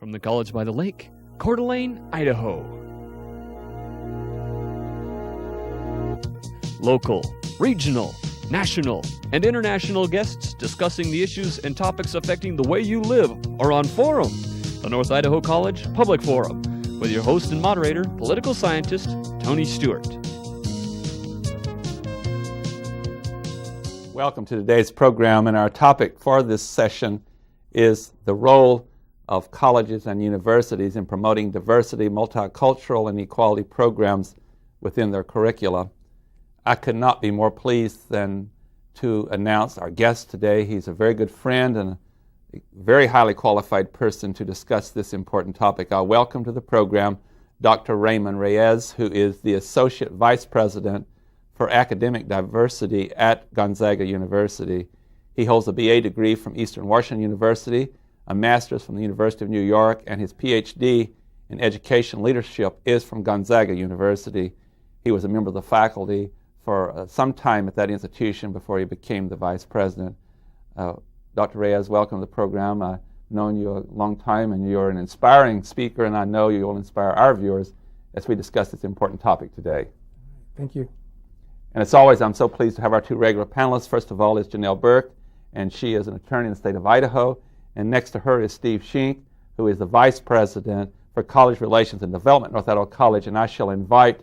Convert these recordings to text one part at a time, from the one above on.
from the College by the Lake, Coeur d'Alene, Idaho. Local, regional, national, and international guests discussing the issues and topics affecting the way you live are on Forum, the North Idaho College Public Forum, with your host and moderator, political scientist Tony Stewart. Welcome to today's program, and our topic for this session is the role of colleges and universities in promoting diversity, multicultural, and equality programs within their curricula. I could not be more pleased than to announce our guest today. He's a very good friend and a very highly qualified person to discuss this important topic. I welcome to the program Dr. Raymond Reyes, who is the Associate Vice President for Academic Diversity at Gonzaga University. He holds a BA degree from Eastern Washington University, a master's from the University of New York, and his PhD in education leadership is from Gonzaga University. He was a member of the faculty for some time at that institution before he became the vice president. Dr. Reyes, welcome to the program. I've known you a long time, and you're an inspiring speaker, and I know you will inspire our viewers as we discuss this important topic today. Thank you. And as always, I'm so pleased to have our two regular panelists. First of all is Janelle Burke, and she is an attorney in the state of Idaho. And next to her is Steve Schenck, who is the Vice President for College Relations and Development at North Idaho College. And I shall invite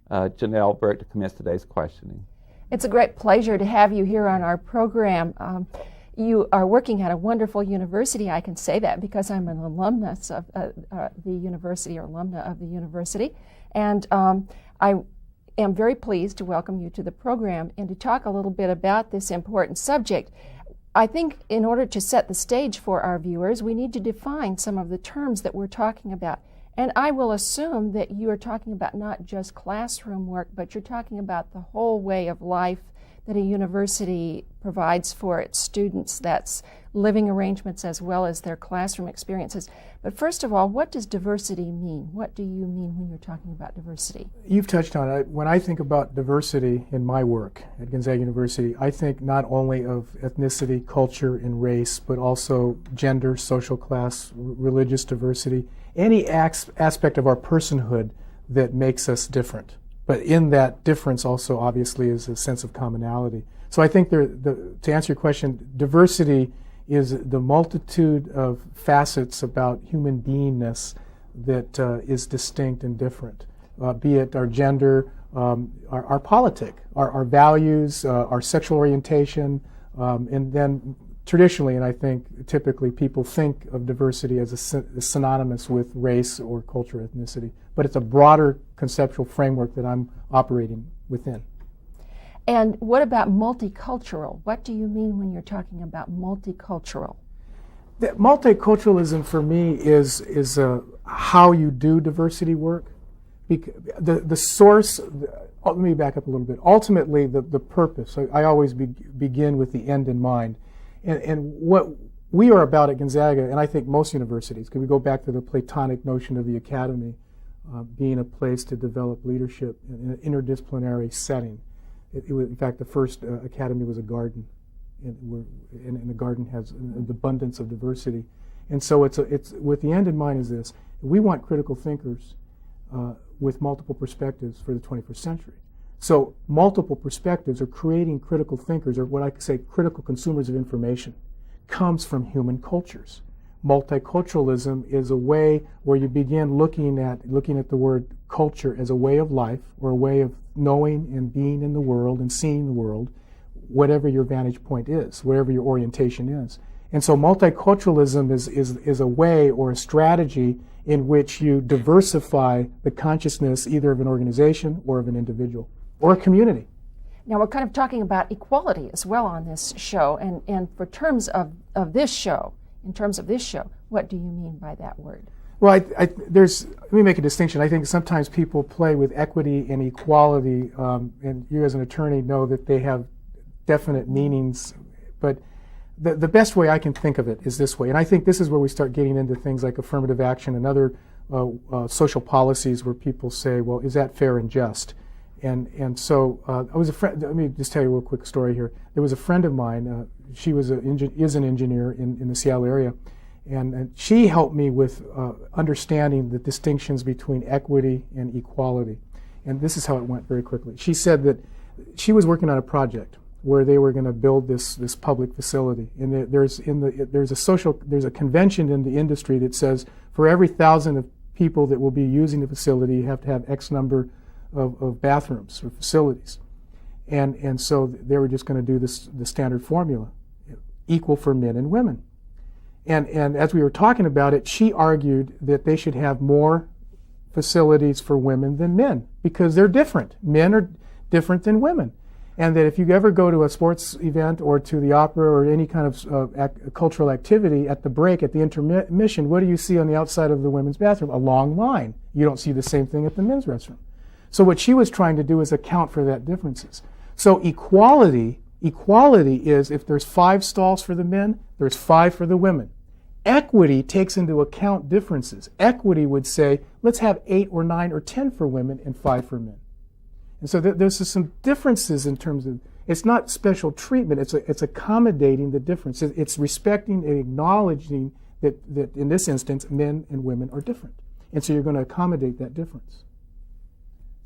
Janelle Burke to commence today's questioning. It's a great pleasure to have you here on our program. You are working at a wonderful university. I can say that because I'm an alumnus of the university, or alumna of the university. And I am very pleased to welcome you to the program and to talk a little bit about this important subject. I think in order to set the stage for our viewers, we need to define some of the terms that we're talking about. And I will assume that you are talking about not just classroom work, but you're talking about the whole way of life that a university provides for its students. That's living arrangements as well as their classroom experiences. But first of all, what does diversity mean? What do you mean when you're talking about diversity? You've touched on it. When I think about diversity in my work at Gonzaga University, I think not only of ethnicity, culture, and race, but also gender, social class, religious diversity, any aspect of our personhood that makes us different. But in that difference also obviously is a sense of commonality. So I think to answer your question, diversity is the multitude of facets about human beingness that is distinct and different, be it our gender, our politic, our values, our sexual orientation, and then traditionally, and I think typically, people think of diversity as synonymous with race or culture, ethnicity. But it's a broader conceptual framework that I'm operating within. And what about multicultural? What do you mean when you're talking about multicultural? Multiculturalism for me is how you do diversity work. The source, let me back up a little bit. Ultimately, the purpose, I always begin with the end in mind. And what we are about at Gonzaga, and I think most universities, because we go back to the Platonic notion of the academy being a place to develop leadership in an interdisciplinary setting. In fact, the first academy was a garden, and the garden has an abundance of diversity. And so it's with the end in mind is this: we want critical thinkers with multiple perspectives for the 21st century. So multiple perspectives, or creating critical thinkers, or what I could say critical consumers of information, comes from human cultures. Multiculturalism is a way where you begin looking at the word culture as a way of life, or a way of knowing and being in the world and seeing the world, whatever your vantage point is, whatever your orientation is. And so multiculturalism is a way or a strategy in which you diversify the consciousness either of an organization or of an individual or a community. Now we're kind of talking about equality as well on this show, and for terms of this show, in terms of this show, what do you mean by that word? Well, let me make a distinction. I think sometimes people play with equity and equality, and you as an attorney know that they have definite meanings, but the best way I can think of it is this way, and I think this is where we start getting into things like affirmative action and other social policies where people say, well, is that fair and just? And so I was a friend. Let me just tell you a real quick story here. There was a friend of mine. She was is an engineer in the Seattle area, And she helped me with understanding the distinctions between equity and equality. And this is how it went very quickly. She said that she was working on a project where they were going to build this public facility. And there's a convention in the industry that says for every 1,000 of people that will be using the facility, you have to have X number of bathrooms or facilities. And so they were just going to do the standard formula, equal for men and women. And as we were talking about it, she argued that they should have more facilities for women than men because they're different. Men are different than women. And that if you ever go to a sports event or to the opera or any kind of cultural activity, at the break, at the intermission, what do you see on the outside of the women's bathroom? A long line. You don't see the same thing at the men's restroom. So what she was trying to do is account for that differences. So equality is if there's 5 stalls for the men, there's 5 for the women. Equity takes into account differences. Equity would say, let's have 8 or 9 or 10 for women and 5 for men. And so there's some differences in terms of, it's not special treatment, it's accommodating the differences. It's respecting and acknowledging that in this instance, men and women are different. And so you're going to accommodate that difference.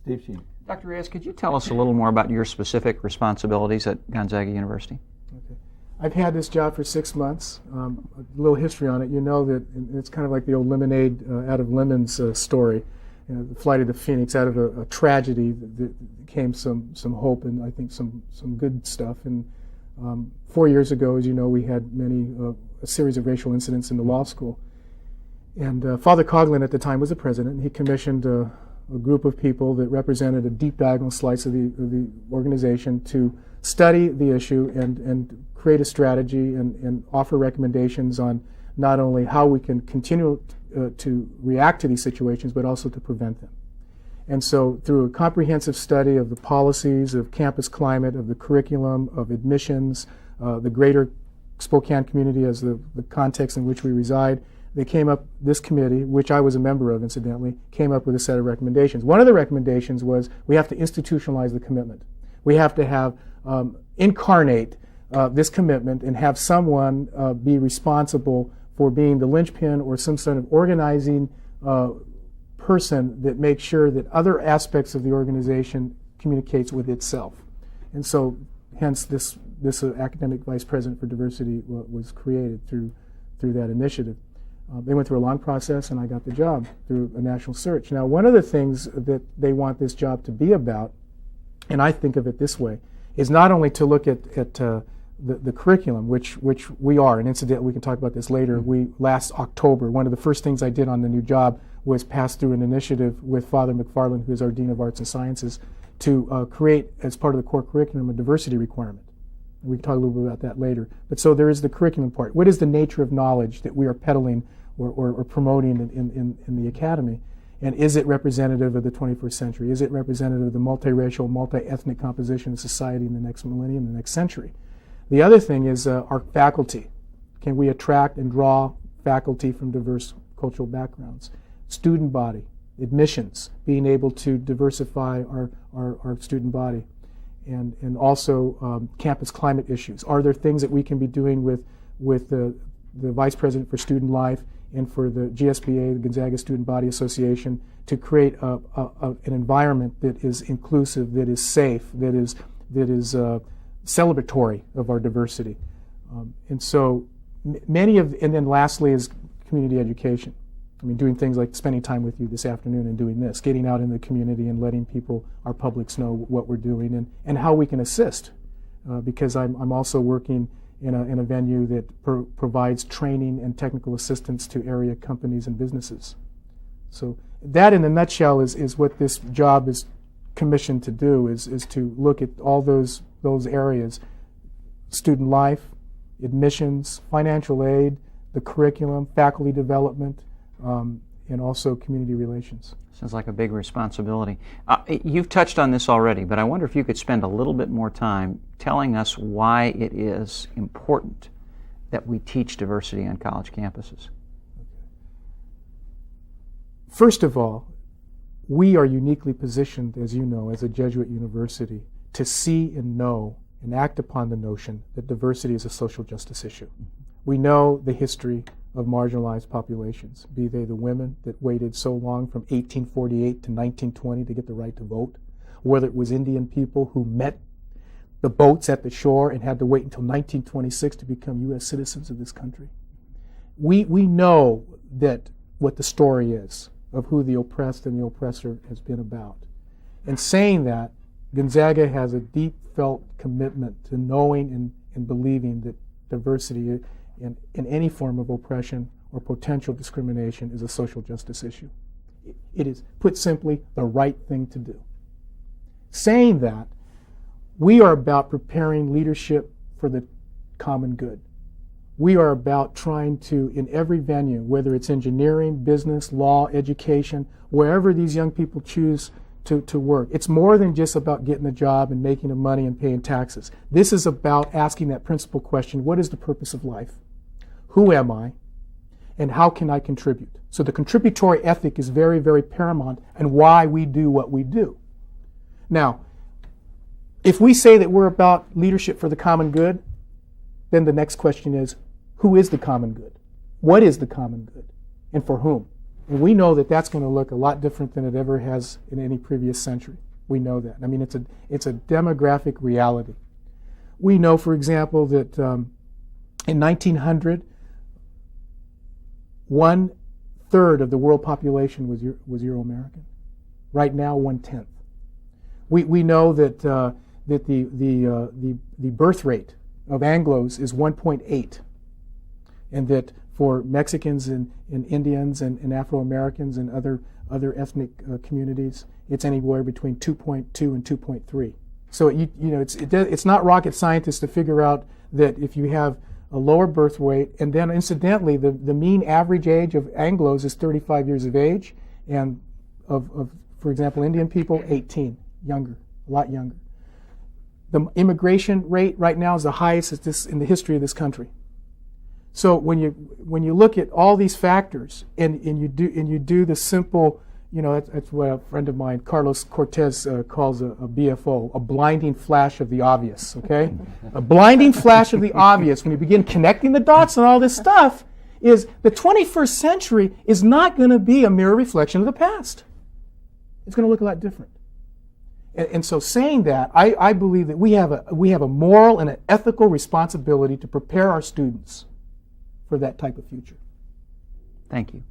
Steve Sheen. Dr. Reyes, could you tell us a little more about your specific responsibilities at Gonzaga University? Okay. I've had this job for 6 months. A little history on it. You know that it's kind of like the old lemonade out of lemons story. You know, the flight of the Phoenix. Out of a tragedy that came some hope and I think some good stuff. And 4 years ago, as you know, we had a series of racial incidents in the law school. And Father Coughlin at the time was the president. And he commissioned a group of people that represented a deep diagonal slice of the organization to study the issue and create a strategy and offer recommendations on not only how we can continue to react to these situations, but also to prevent them. And so through a comprehensive study of the policies, of campus climate, of the curriculum, of admissions, the greater Spokane community as the context in which we reside, they came up, this committee, which I was a member of incidentally, came up with a set of recommendations. One of the recommendations was we have to institutionalize the commitment. We have to have, incarnate this commitment and have someone be responsible for being the linchpin or some sort of organizing person that makes sure that other aspects of the organization communicates with itself. And so hence this academic vice president for diversity was created through that initiative. They went through a long process and I got the job through a national search. Now one of the things that they want this job to be about, and I think of it this way, is not only to look at the curriculum, which we are, and incidentally we can talk about this later. Last October, one of the first things I did on the new job was pass through an initiative with Father McFarland, who is our Dean of Arts and Sciences, to create, as part of the core curriculum, a diversity requirement. We can talk a little bit about that later. But so there is the curriculum part. What is the nature of knowledge that we are peddling or promoting in the academy? And is it representative of the 21st century? Is it representative of the multiracial, multi-ethnic composition of society in the next millennium, the next century? The other thing is our faculty. Can we attract and draw faculty from diverse cultural backgrounds? Student body, admissions, being able to diversify our student body. And also campus climate issues. Are there things that we can be doing with the Vice President for Student Life and for the GSBA, the Gonzaga Student Body Association, to create an environment that is inclusive, that is safe, that is celebratory of our diversity? And so and then lastly is community education. I mean, doing things like spending time with you this afternoon and doing this, getting out in the community and letting people, our publics, know what we're doing and how we can assist. Because I'm also working in a venue that provides training and technical assistance to area companies and businesses. So that, in a nutshell, is what this job is commissioned to do: is to look at all those areas: student life, admissions, financial aid, the curriculum, faculty development. And also community relations. Sounds like a big responsibility. You've touched on this already, but I wonder if you could spend a little bit more time telling us why it is important that we teach diversity on college campuses. First of all, we are uniquely positioned, as you know, as a Jesuit university, to see and know and act upon the notion that diversity is a social justice issue. We know the history of marginalized populations, be they the women that waited so long from 1848 to 1920 to get the right to vote, whether it was Indian people who met the boats at the shore and had to wait until 1926 to become U.S. citizens of this country. We know that what the story is of who the oppressed and the oppressor has been about. And saying that, Gonzaga has a deep felt commitment to knowing and believing that diversity in any form of oppression or potential discrimination is a social justice issue. It is, put simply, the right thing to do. Saying that, we are about preparing leadership for the common good. We are about trying to, in every venue, whether it's engineering, business, law, education, wherever these young people choose to work. It's more than just about getting a job and making the money and paying taxes. This is about asking that principal question, what is the purpose of life? Who am I? And how can I contribute? So the contributory ethic is very, very paramount and why we do what we do. Now, if we say that we're about leadership for the common good, then the next question is, who is the common good? What is the common good? And for whom? And we know that that's going to look a lot different than it ever has in any previous century. We know that. I mean, it's a demographic reality. We know, for example, that in 1900, 1/3 of the world population was Euro-American. Right now, 1/10. We know that the birth rate of Anglos is 1.8, and that for Mexicans and Indians and Afro-Americans and other ethnic communities, it's anywhere between 2.2 and 2.3. So it's not rocket science to figure out that if you have a lower birth weight, and then incidentally, the mean average age of Anglos is 35 years of age, and of for example, Indian people, 18, younger, a lot younger. The immigration rate right now is the highest in the history of this country. So when you look at all these factors and you do the simple, that's what a friend of mine, Carlos Cortez, calls a BFO, a blinding flash of the obvious. Okay, a blinding flash of the obvious. When you begin connecting the dots and all this stuff, is the 21st century is not going to be a mirror reflection of the past. It's going to look a lot different. And so saying that, I believe that we have a moral and an ethical responsibility to prepare our students for that type of future. Thank you.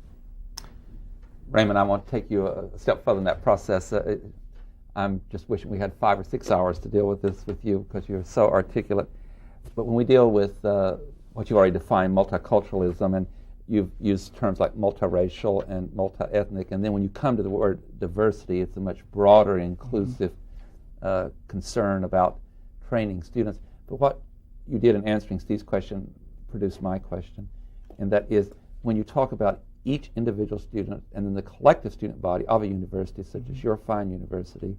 Raymond, I want to take you a step further in that process. I'm just wishing we had 5 or 6 hours to deal with this with you because you're so articulate. But when we deal with what you already defined, multiculturalism, and you've used terms like multiracial and multi-ethnic, and then when you come to the word diversity, it's a much broader, inclusive concern about training students. But what you did in answering Steve's question produced my question, and that is, when you talk about each individual student and then the collective student body of a university such as your fine university,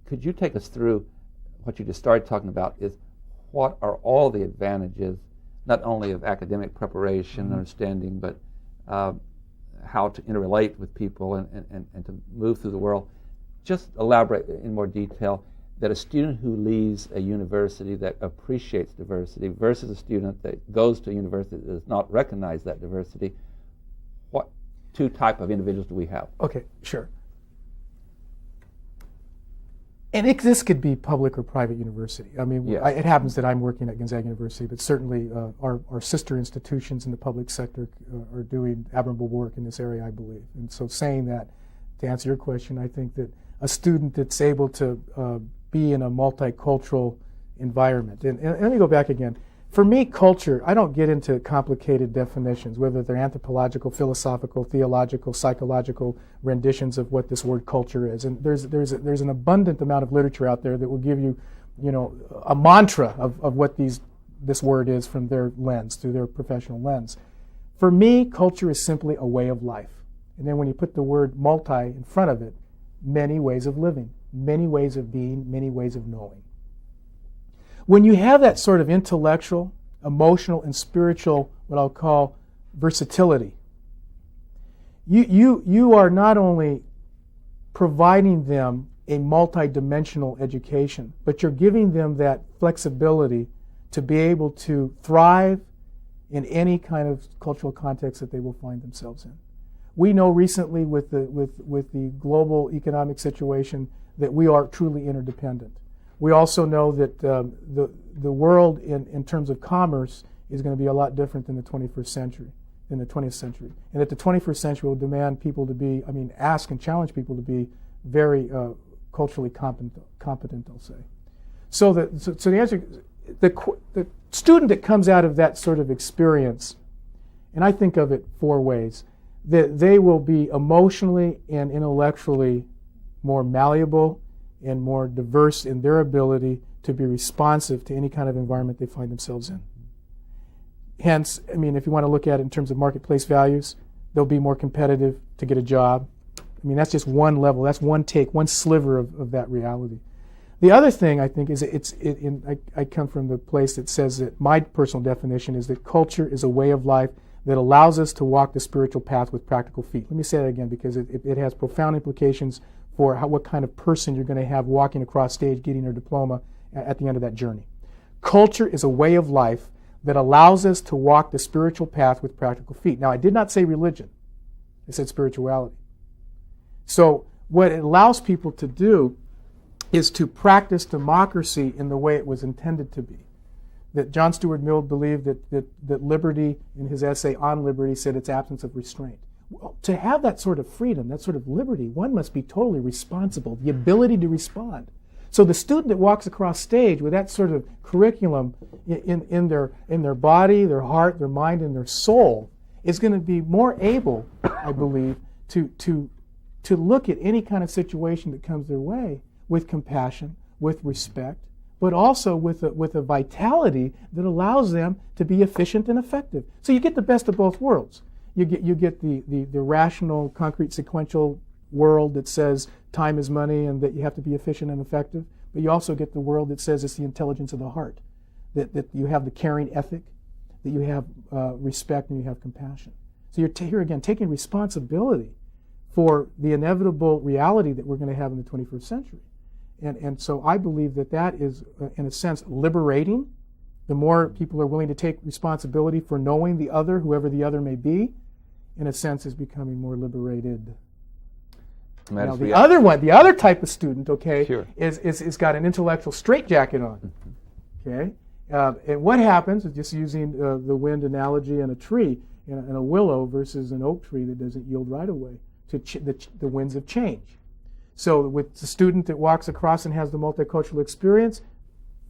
could you take us through what you just started talking about is what are all the advantages, not only of academic preparation and understanding, but how to interrelate with people and to move through the world. Just elaborate in more detail that a student who leaves a university that appreciates diversity versus a student that goes to a university that does not recognize that diversity, what two type of individuals do we have? Okay, sure. And this could be public or private university. I mean, yes. It happens that I'm working at Gonzaga University, but certainly our sister institutions in the public sector are doing admirable work in this area, I believe. And so saying that, to answer your question, I think that a student that's able to be in a multicultural environment, and let me go back again. For me, culture, I don't get into complicated definitions, whether they're anthropological, philosophical, theological, psychological renditions of what this word culture is. And there's an abundant amount of literature out there that will give you, a mantra of what this word is from their lens, through their professional lens. For me, culture is simply a way of life. And then when you put the word multi in front of it, many ways of living, many ways of being, many ways of knowing. When you have that sort of intellectual, emotional, and spiritual, what I'll call versatility, you are not only providing them a multidimensional education, but you're giving them that flexibility to be able to thrive in any kind of cultural context that they will find themselves in. We know recently with the global economic situation that we are truly interdependent. We also know that the world in terms of commerce is going to be a lot different than the 21st century, than the 20th century. And that the 21st century will demand people to be, ask and challenge people to be very culturally competent, I'll say. So the answer, the student that comes out of that sort of experience, and I think of it 4 ways, that they will be emotionally and intellectually more malleable and more diverse in their ability to be responsive to any kind of environment they find themselves in. Hence, if you want to look at it in terms of marketplace values, they'll be more competitive to get a job. That's just one level. That's one take, one sliver of that reality. The other thing I think is I come from the place that says that my personal definition is that culture is a way of life that allows us to walk the spiritual path with practical feet. Let me say that again because it has profound implications for what kind of person you're going to have walking across stage getting their diploma at the end of that journey. Culture is a way of life that allows us to walk the spiritual path with practical feet. Now, I did not say religion. I said spirituality. So what it allows people to do is to practice democracy in the way it was intended to be. That John Stuart Mill believed that liberty, in his essay on liberty, said its absence of restraint. Well, to have that sort of freedom, that sort of liberty, one must be totally responsible, the ability to respond. So the student that walks across stage with that sort of curriculum in their body, their heart, their mind, and their soul is going to be more able, I believe, to look at any kind of situation that comes their way with compassion, with respect, but also with a vitality that allows them to be efficient and effective. So you get the best of both worlds. You get the rational, concrete, sequential world that says time is money and that you have to be efficient and effective, but you also get the world that says it's the intelligence of the heart, that you have the caring ethic, that you have respect and you have compassion. So you're here again taking responsibility for the inevitable reality that we're going to have in the 21st century. And so I believe that is, in a sense, liberating. The more people are willing to take responsibility for knowing the other, whoever the other may be, in a sense, is becoming more liberated. Now, the other type of student, Sure. is got an intellectual straitjacket on. Okay, and what happens is just using the wind analogy in a tree, in a willow versus an oak tree that doesn't yield right away to the winds of change. So with the student that walks across and has the multicultural experience,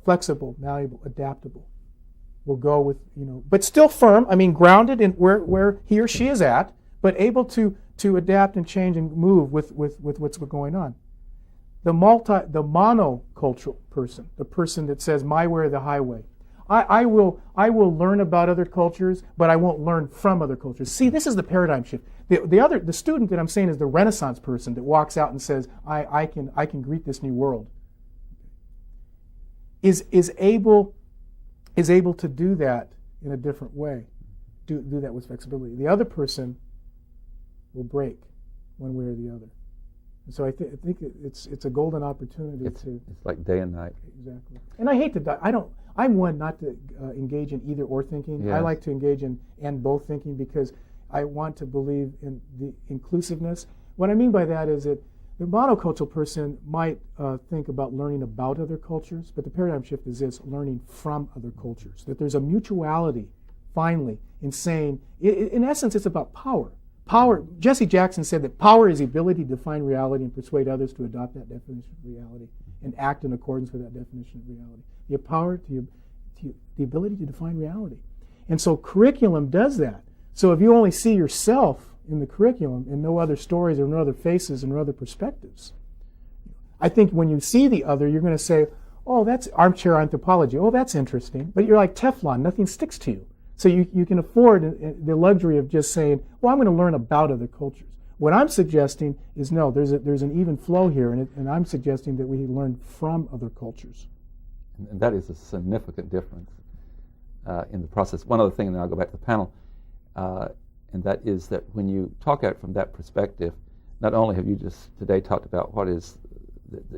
flexible, malleable, adaptable, will go with, but still firm, grounded in where he or she is at, but able to adapt and change and move with what's going on. The monocultural person, the person that says my way or the highway. I will learn about other cultures, but I won't learn from other cultures. See, this is the paradigm shift. The student that I'm saying is the Renaissance person that walks out and says, I can greet this new world. Is able to do that in a different way. Do that with flexibility. The other person will break one way or the other. And so I think it's a golden opportunity it's like day and night. Exactly. And I hate to I'm one not to engage in either or thinking. Yes. I like to engage in and both thinking because I want to believe in the inclusiveness. What I mean by that is that the monocultural person might think about learning about other cultures, but the paradigm shift is this, learning from other cultures. That there's a mutuality, finally, in saying, in essence, it's about power. Power. Jesse Jackson said that power is the ability to define reality and persuade others to adopt that definition of reality and act in accordance with that definition of reality. The power to the ability to define reality. And so curriculum does that. So if you only see yourself in the curriculum and no other stories or no other faces and no other perspectives, I think when you see the other, you're going to say, oh, that's armchair anthropology. Oh, that's interesting. But you're like Teflon. Nothing sticks to you. So you can afford the luxury of just saying, well, I'm going to learn about other cultures. What I'm suggesting is no, there's an even flow here, and I'm suggesting that we learn from other cultures. And that is a significant difference in the process. One other thing, and then I'll go back to the panel, and that is that when you talk at it from that perspective, not only have you just today talked about what is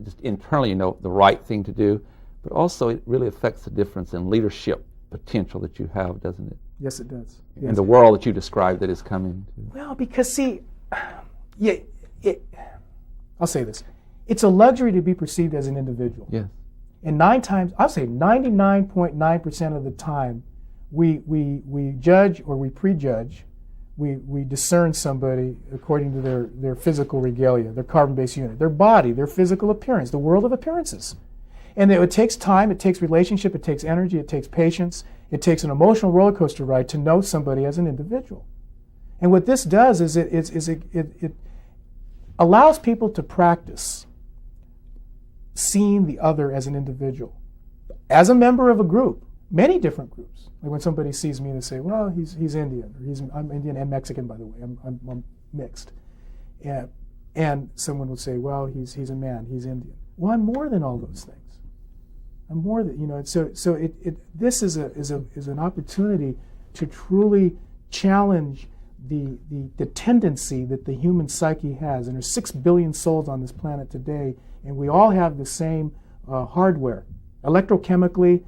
just internally, the right thing to do, but also it really affects the difference in leadership potential that you have, doesn't it? Yes, it does. In Yes. the world that you described that is coming to. Well, because see, I'll say this. It's a luxury to be perceived as an individual. Yes. And 99.9% of the time, we judge or we prejudge, we discern somebody according to their physical regalia, their carbon-based unit, their body, their physical appearance, the world of appearances. And it takes time, it takes relationship, it takes energy, it takes patience, it takes an emotional roller coaster ride to know somebody as an individual. And what this does is it allows people to practice seeing the other as an individual, as a member of a group, many different groups. Like when somebody sees me, they say, "Well, he's Indian," or "I'm Indian and Mexican, by the way. I'm mixed." And someone would say, "Well, he's a man. He's Indian." Well, I'm more than all those things. I'm more than this is an opportunity to truly challenge the tendency that the human psyche has. And there's 6 billion souls on this planet today, and we all have the same hardware. Electrochemically,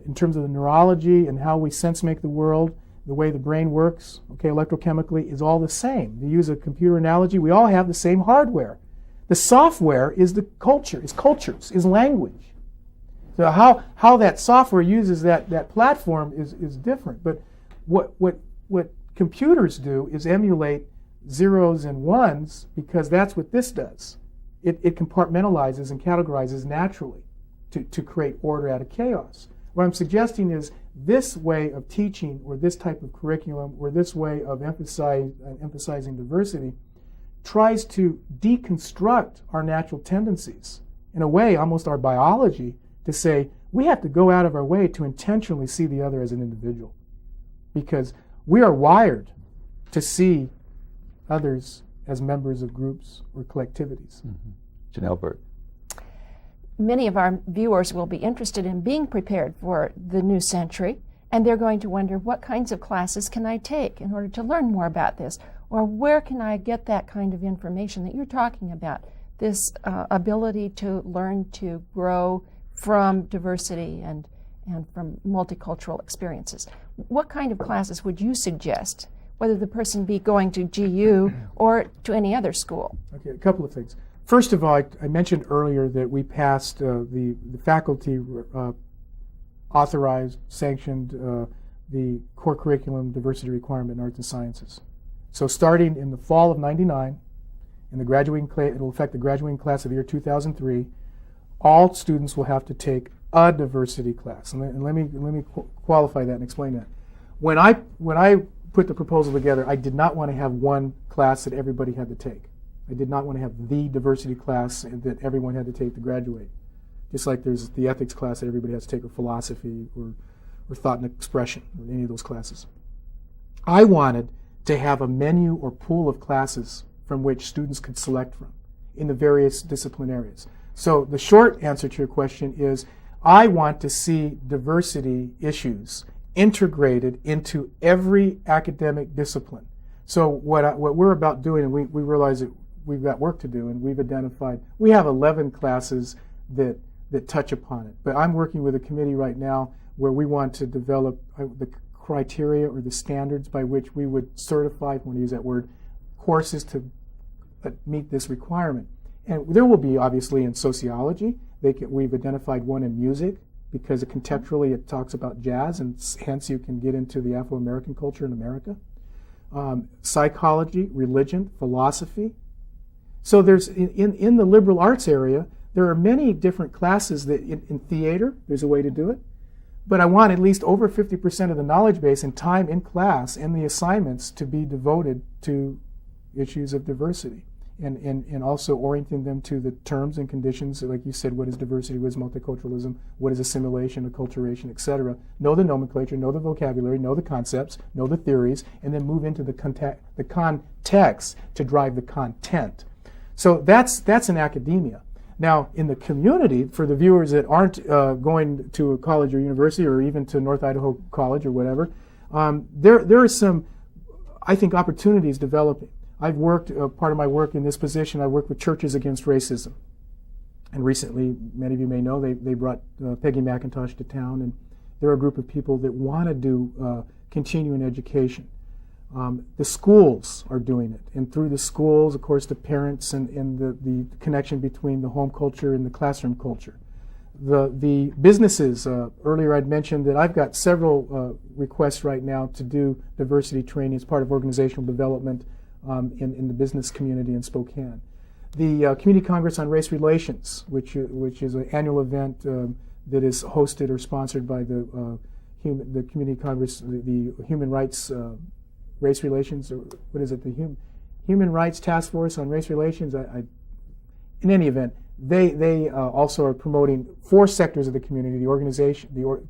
in terms of the neurology and how we sense make the world, the way the brain works, electrochemically, is all the same. To use a computer analogy, we all have the same hardware. The software is the culture, is cultures, is language. So how that software uses that platform is different. But what computers do is emulate zeros and ones, because that's what this does. It compartmentalizes and categorizes naturally to create order out of chaos. What I'm suggesting is this way of teaching, or this type of curriculum, or this way of emphasizing diversity tries to deconstruct our natural tendencies, in a way almost our biology, to say we have to go out of our way to intentionally see the other as an individual, because we are wired to see others as members of groups or collectivities. Mm-hmm. Janelle Burke. Many of our viewers will be interested in being prepared for the new century, and they're going to wonder, what kinds of classes can I take in order to learn more about this? Or where can I get that kind of information that you're talking about, this ability to learn to grow from diversity and from multicultural experiences? What kind of classes would you suggest, whether the person be going to GU or to any other school? Okay, a couple of things. First of all, I mentioned earlier that we passed the faculty authorized, sanctioned the core curriculum diversity requirement in arts and sciences. So starting in the fall of '99, in the graduating class, it will affect the graduating class of the year 2003. All students will have to take a diversity class, and let me qualify that and explain that. When I put the proposal together, I did not want to have one class that everybody had to take. I did not want to have the diversity class that everyone had to take to graduate. Just like there's the ethics class that everybody has to take, or philosophy, or thought and expression, or any of those classes. I wanted to have a menu or pool of classes from which students could select from in the various discipline areas. So the short answer to your question is, I want to see diversity issues integrated into every academic discipline. So what we're about doing, and we realize that we've got work to do, and we've identified, we have 11 classes that touch upon it. But I'm working with a committee right now where we want to develop the criteria or the standards by which we would certify, if I want to use that word, courses to meet this requirement. And there will be, obviously, in sociology. We've identified one in music, because contextually it talks about jazz, and hence you can get into the Afro-American culture in America. Psychology, religion, philosophy. So there's in the liberal arts area, there are many different classes that in theater, there's a way to do it. But I want at least over 50% of the knowledge base and time in class and the assignments to be devoted to issues of diversity, and also orienting them to the terms and conditions, like you said, what is diversity, what is multiculturalism, what is assimilation, acculturation, etc. Know the nomenclature, know the vocabulary, know the concepts, know the theories, and then move into the context to drive the content. So that's in academia. Now, in the community, for the viewers that aren't going to a college or university, or even to North Idaho College or whatever, there are some, I think, opportunities developing. I've worked, part of my work in this position, I worked with Churches Against Racism. And recently, many of you may know, they brought Peggy McIntosh to town, they're a group of people that want to do continuing education. The schools are doing it, and through the schools, of course, the parents and the connection between the home culture and the classroom culture. The businesses, earlier I'd mentioned that I've got several requests right now to do diversity training as part of organizational development in the business community in Spokane. The Community Congress on Race Relations, which is an annual event that is hosted or sponsored by the Community Congress, the Human Rights Race Relations, or what is it, the Human Rights Task Force on Race Relations. In any event, they also are promoting 4 sectors of the community: the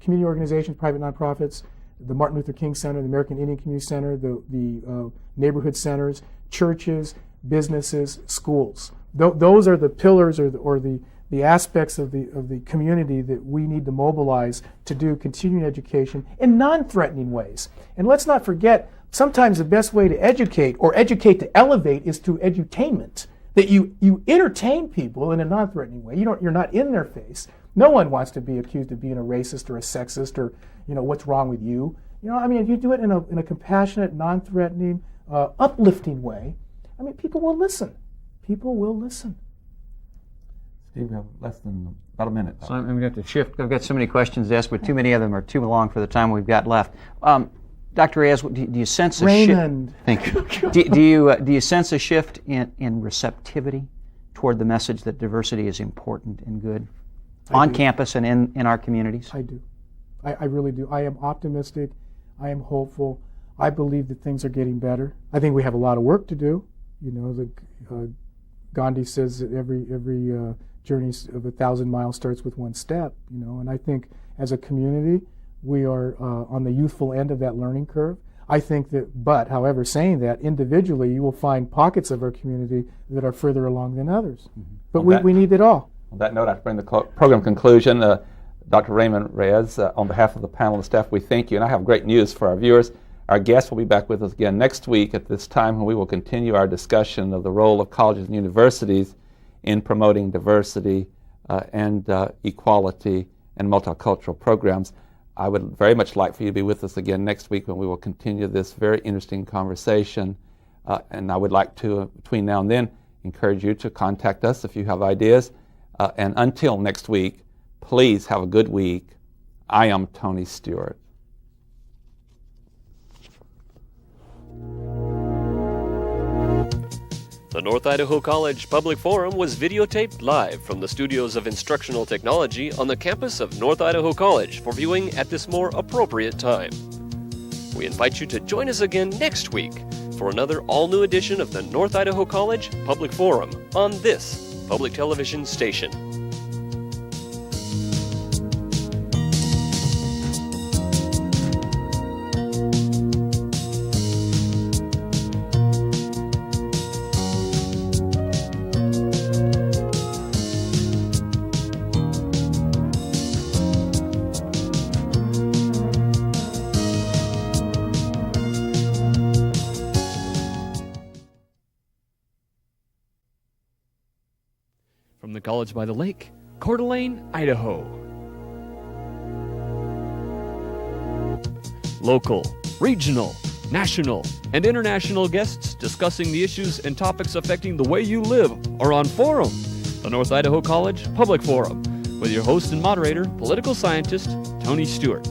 community organizations, private nonprofits, the Martin Luther King Center, the American Indian Community Center, the neighborhood centers, churches, businesses, schools. Those are the pillars or the aspects of the community that we need to mobilize to do continuing education in non-threatening ways. And let's not forget, sometimes the best way to educate or educate to elevate is through edutainment. That you entertain people in a non-threatening way. You're not in their face. No one wants to be accused of being a racist or a sexist or what's wrong with you. If you do it in a compassionate, non-threatening, uplifting way, people will listen. People will listen. Steve, we have less than about a minute. So I'm going to have to shift. I've got so many questions to ask, but too many of them are too long for the time we've got left. Dr. Reyes, do you sense a Raymond. shift? Thank you. Do you sense a shift in receptivity toward the message that diversity is important and good on campus and in our communities? I do. I really do. I am optimistic. I am hopeful. I believe that things are getting better. I think we have a lot of work to do. Gandhi says that every journey of 1,000 miles starts with one step. And I think as a community, we are on the youthful end of that learning curve. I think that, however, saying that, individually, you will find pockets of our community that are further along than others. Mm-hmm. But we need it all. On that note, I bring the program conclusion. Dr. Raymond Reyes, on behalf of the panel and staff, we thank you. And I have great news for our viewers. Our guest will be back with us again next week at this time, when we will continue our discussion of the role of colleges and universities in promoting diversity and equality and multicultural programs. I would very much like for you to be with us again next week, when we will continue this very interesting conversation. And I would like to, between now and then, encourage you to contact us if you have ideas. And until next week, please have a good week. I am Tony Stewart. The North Idaho College Public Forum was videotaped live from the studios of Instructional Technology on the campus of North Idaho College for viewing at this more appropriate time. We invite you to join us again next week for another all-new edition of the North Idaho College Public Forum on this public television station. From the College by the Lake, Coeur d'Alene, Idaho. Local, regional, national, and international guests discussing the issues and topics affecting the way you live are on Forum, the North Idaho College Public Forum, with your host and moderator, political scientist Tony Stewart.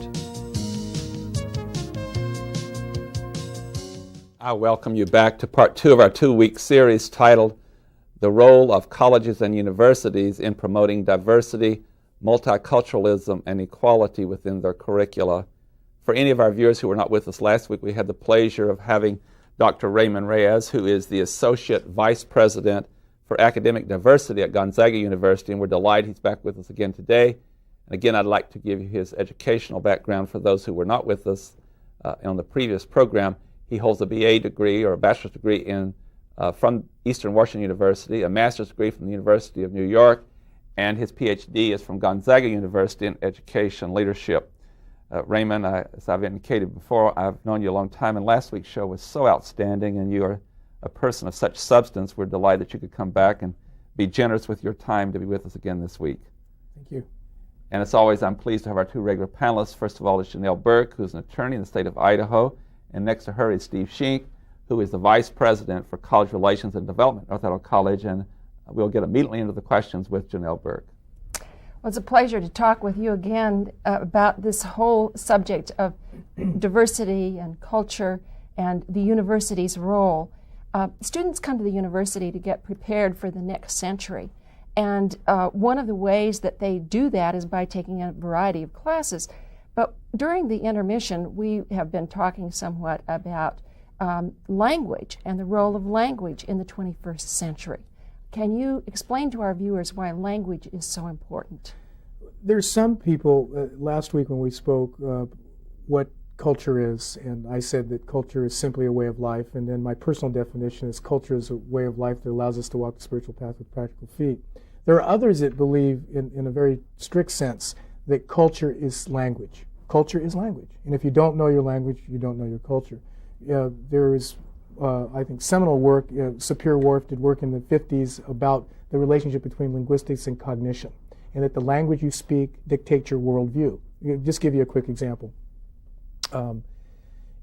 I welcome you back to part 2 of our 2-week series titled The Role of Colleges and Universities in Promoting Diversity, Multiculturalism, and Equality within their curricula. For any of our viewers who were not with us last week, we had the pleasure of having Dr. Raymond Reyes, who is the Associate Vice President for Academic Diversity at Gonzaga University, and we're delighted he's back with us again today. And again, I'd like to give you his educational background for those who were not with us on the previous program. He holds a BA degree or a bachelor's degree from Eastern Washington University, a master's degree from the University of New York, and his PhD is from Gonzaga University in Education Leadership. Raymond, as I've indicated before, I've known you a long time, and last week's show was so outstanding, and you are a person of such substance. We're delighted that you could come back and be generous with your time to be with us again this week. Thank you. And as always, I'm pleased to have our two regular panelists. First of all is Janelle Burke, who's an attorney in the state of Idaho. And next to her is Steve Shink, who is the Vice President for College Relations and Development at North Idaho College. And we'll get immediately into the questions with Janelle Burke. Well, it's a pleasure to talk with you again about this whole subject of diversity and culture and the university's role. Students come to the university to get prepared for the next century. And one of the ways that they do that is by taking a variety of classes. But during the intermission, we have been talking somewhat about language and the role of language in the 21st century. Can you explain to our viewers why language is so important? There's some people, last week when we spoke, what culture is, and I said that culture is simply a way of life, and then my personal definition is culture is a way of life that allows us to walk the spiritual path with practical feet. There are others that believe, in a very strict sense, that culture is language. Culture is language, and if you don't know your language, you don't know your culture. There is, I think, seminal work, Sapir Whorf did work in the 50s about the relationship between linguistics and cognition, and that the language you speak dictates your worldview. Just give you a quick example.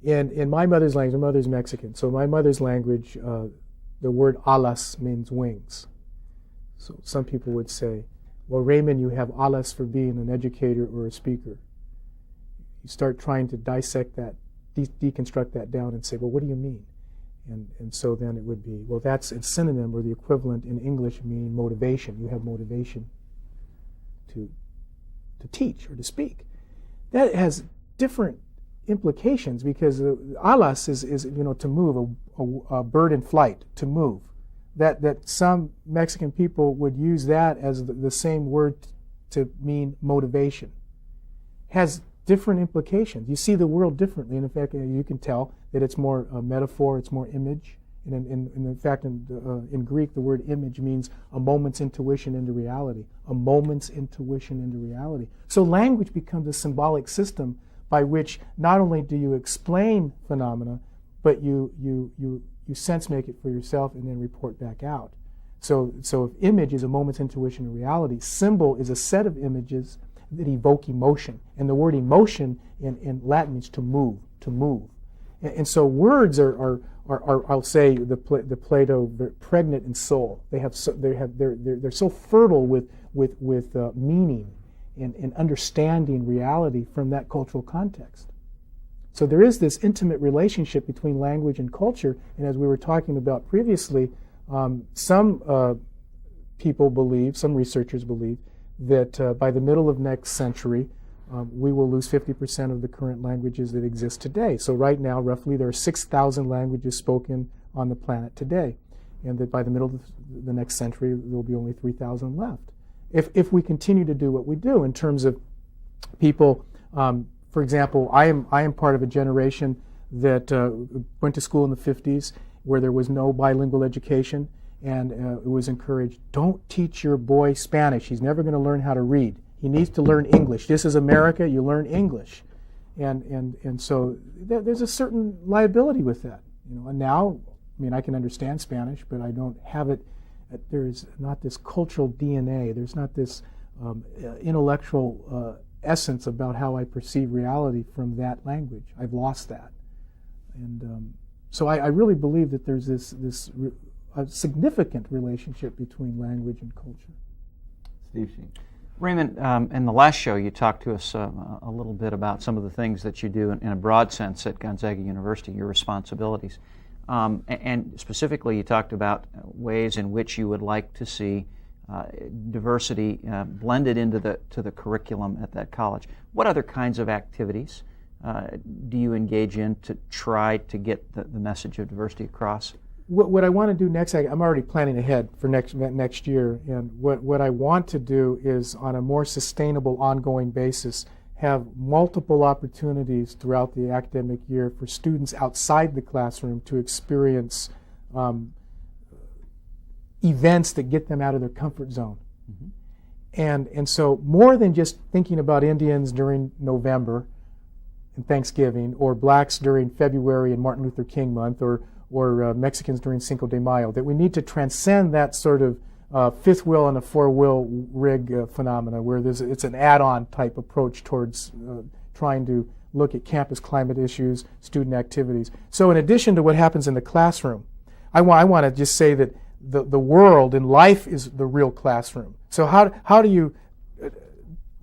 In my mother's language, my mother's Mexican, so my mother's language, the word alas means wings. So some people would say, well, Raymond, you have alas for being an educator or a speaker. You start trying to dissect that, deconstruct that down and say, well, what do you mean? And so then it would be, well, that's a synonym or the equivalent in English meaning motivation. You have motivation to teach or to speak. That has different implications because alas is to move, a bird in flight, to move. That some Mexican people would use that as the same word to mean motivation. Has different implications. You see the world differently, and in fact, you can tell that it's more metaphor, it's more image. And in fact, in Greek, the word image means a moment's intuition into reality. A moment's intuition into reality. So language becomes a symbolic system by which not only do you explain phenomena, but you sense make it for yourself and then report back out. So if image is a moment's intuition of reality, symbol is a set of images that evoke emotion. And the word emotion in Latin means to move, to move. And so words are I'll say the Plato, pregnant in soul. They're so fertile with meaning and understanding reality from that cultural context. So there is this intimate relationship between language and culture, and as we were talking about previously, some people believe, some researchers believe, that by the middle of next century, we will lose 50% of the current languages that exist today. So right now, roughly, there are 6,000 languages spoken on the planet today, and that by the middle of the next century, there will be only 3,000 left. If we continue to do what we do in terms of people, for example, I am part of a generation that went to school in the 50s where there was no bilingual education, and it was encouraged, don't teach your boy Spanish. He's never going to learn how to read. He needs to learn English. This is America, you learn English. And so there's a certain liability with that. And now, I mean, I can understand Spanish, but I don't have it. There's not this cultural DNA. There's not this intellectual essence about how I perceive reality from that language. I've lost that. And so I really believe that there's this a significant relationship between language and culture. Steve Sheen. Raymond, in the last show you talked to us a little bit about some of the things that you do in a broad sense at Gonzaga University, your responsibilities. And specifically you talked about ways in which you would like to see diversity blended into the curriculum at that college. What other kinds of activities do you engage in to try to get the message of diversity across? What I want to do next, I'm already planning ahead for next year, and what I want to do is, on a more sustainable, ongoing basis, have multiple opportunities throughout the academic year for students outside the classroom to experience events that get them out of their comfort zone. Mm-hmm. And so more than just thinking about Indians during November and Thanksgiving, or blacks during February and Martin Luther King month, or Mexicans during Cinco de Mayo, that we need to transcend that sort of fifth wheel and a four-wheel rig phenomena, where it's an add-on type approach towards trying to look at campus climate issues, student activities. So in addition to what happens in the classroom, I want to just say that the world and life is the real classroom. So how do you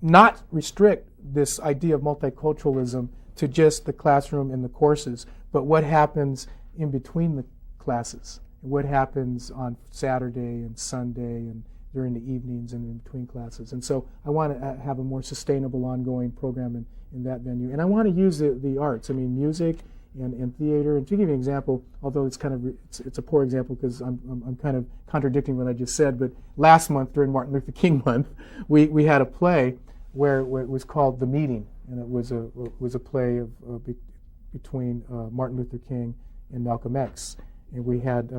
not restrict this idea of multiculturalism to just the classroom and the courses, but what happens in between the classes? What happens on Saturday and Sunday and during the evenings and in between classes? And so I want to have a more sustainable, ongoing program in that venue. And I want to use the arts. I mean, music and theater. And to give you an example, although it's kind of it's a poor example because I'm kind of contradicting what I just said, but last month during Martin Luther King month, we had a play where it was called The Meeting, and it was a play between Martin Luther King and Malcolm X. And we had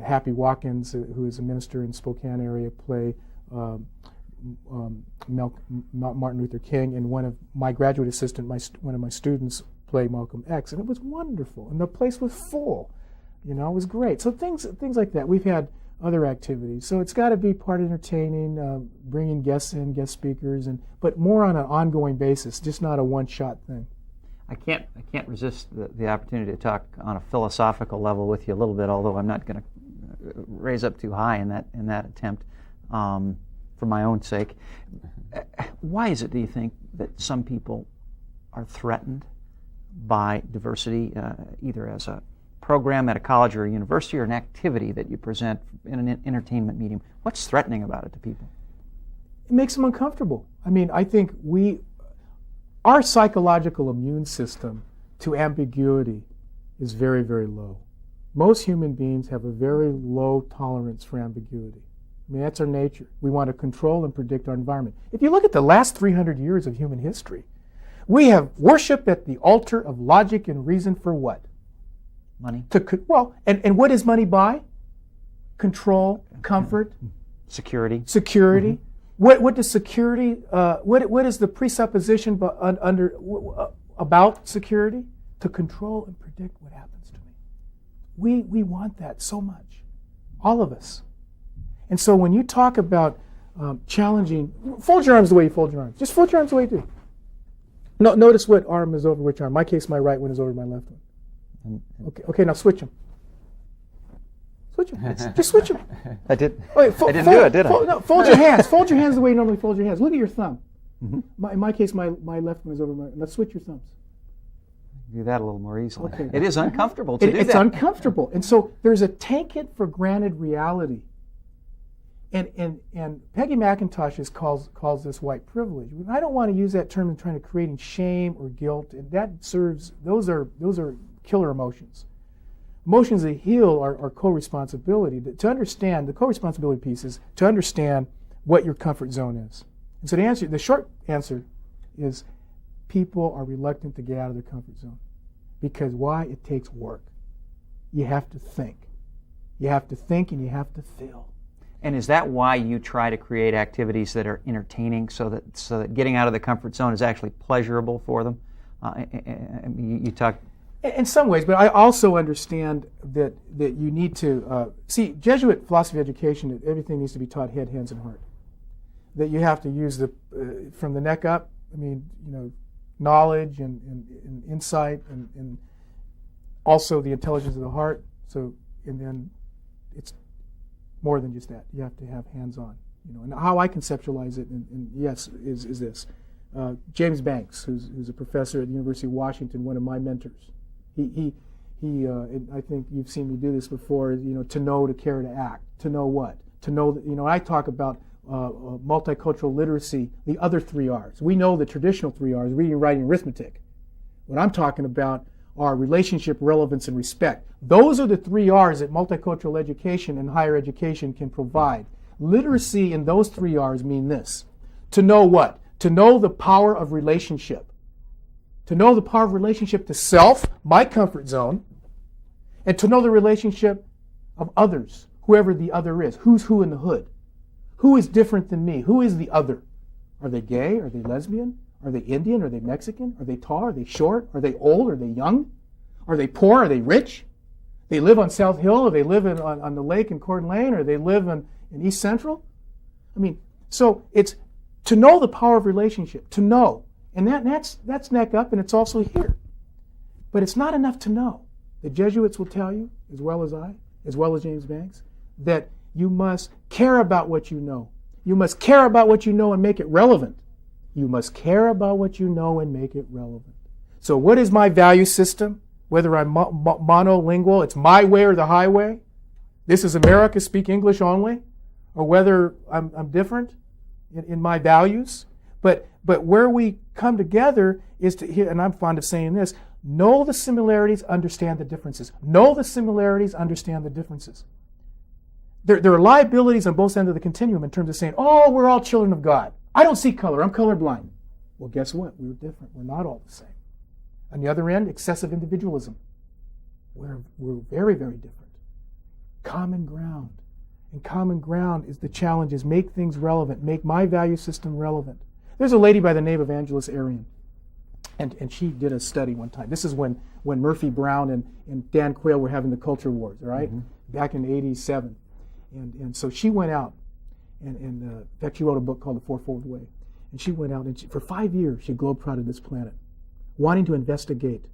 Happy Watkins, who is a minister in Spokane area, play Martin Luther King, and one of my graduate assistant, one of my students, play Malcolm X, and it was wonderful, and the place was full. It was great. So things like that. We've had other activities. So it's got to be part entertaining, bringing guests in, guest speakers, but more on an ongoing basis, just not a one-shot thing. I can't resist the opportunity to talk on a philosophical level with you a little bit, although I'm not going to raise up too high in that attempt for my own sake. Why is it, do you think, that some people are threatened by diversity, either as a program at a college or a university or an activity that you present in an entertainment medium? What's threatening about it to people? It makes them uncomfortable. I mean, I think our psychological immune system to ambiguity is very, very low. Most human beings have a very low tolerance for ambiguity. I mean, that's our nature. We want to control and predict our environment. If you look at the last 300 years of human history, we have worship at the altar of logic and reason for what? Money. And what does money buy? Control, comfort, security. Mm-hmm. What does security? What is the presupposition about security? To control and predict what happens to me. We want that so much, all of us. And so when you talk about challenging, fold your arms the way you fold your arms. Just fold your arms the way you do. No, notice what arm is over which arm. In my case, my right one is over my left one. Okay. Now switch them. Switch them. Just switch them. I did. I didn't do it, did I? No, fold your hands. Fold your hands the way you normally fold your hands. Look at your thumb. Mm-hmm. In my case, my left one is over my. Let's switch your thumbs. Do that a little more easily. Okay. It is uncomfortable to do that. It's uncomfortable, and so there's a take it for granted reality. And Peggy McIntosh calls this white privilege. I don't want to use that term in trying to creating shame or guilt, and those are killer emotions. Emotions that heal are co-responsibility. To understand, the co-responsibility piece is to understand what your comfort zone is. And so the short answer is people are reluctant to get out of their comfort zone. Because why? It takes work. You have to think. You have to think and you have to feel. And is that why you try to create activities that are entertaining, so that getting out of the comfort zone is actually pleasurable for them? You talk. In some ways, but I also understand that you need to see Jesuit philosophy of education. That everything needs to be taught head, hands, and heart. That you have to use from the neck up. I mean, knowledge and insight and also the intelligence of the heart. So, and then it's more than just that. You have to have hands-on. And how I conceptualize it, and yes, is this. James Banks, who's a professor at the University of Washington, one of my mentors. He I think you've seen me do this before. To know, to care, to act. To know what? To know that. I talk about multicultural literacy. The other 3 R's. We know the traditional 3 R's: reading, writing, arithmetic. What I'm talking about are relationship, relevance, and respect. Those are the 3 R's that multicultural education and higher education can provide. Literacy in those 3 R's mean this: to know what? To know the power of relationship. To know the power of relationship to self, my comfort zone, and to know the relationship of others, whoever the other is. Who's who in the hood? Who is different than me? Who is the other? Are they gay? Are they lesbian? Are they Indian? Are they Mexican? Are they tall? Are they short? Are they old? Are they young? Are they poor? Are they rich? They live on South Hill, or they live on the lake in Coeur d'Alene, or they live in East Central. I mean, so it's to know the power of relationship, to know. And that's neck up, and it's also here. But it's not enough to know. The Jesuits will tell you, as well as I, as well as James Banks, that you must care about what you know. You must care about what you know and make it relevant. You must care about what you know and make it relevant. So what is my value system? Whether I'm monolingual, it's my way or the highway. This is America, speak English only. Or whether I'm different in my values. But where we come together is to hear, and I'm fond of saying this, know the similarities, understand the differences. Know the similarities, understand the differences. There are liabilities on both ends of the continuum in terms of saying, oh, we're all children of God. I don't see color. I'm colorblind. Well, guess what? We're different. We're not all the same. On the other end, excessive individualism. We're very, very different. Common ground. And common ground is the challenge, is make things relevant, make my value system relevant. There's a lady by the name of Angeles Arian, and she did a study one time. This is when Murphy Brown and Dan Quayle were having the culture wars, right? Back in '87. And so she went out, and in fact, she wrote a book called The Fourfold Way. And she went out, and for 5 years, she globetrotted this planet, wanting to investigate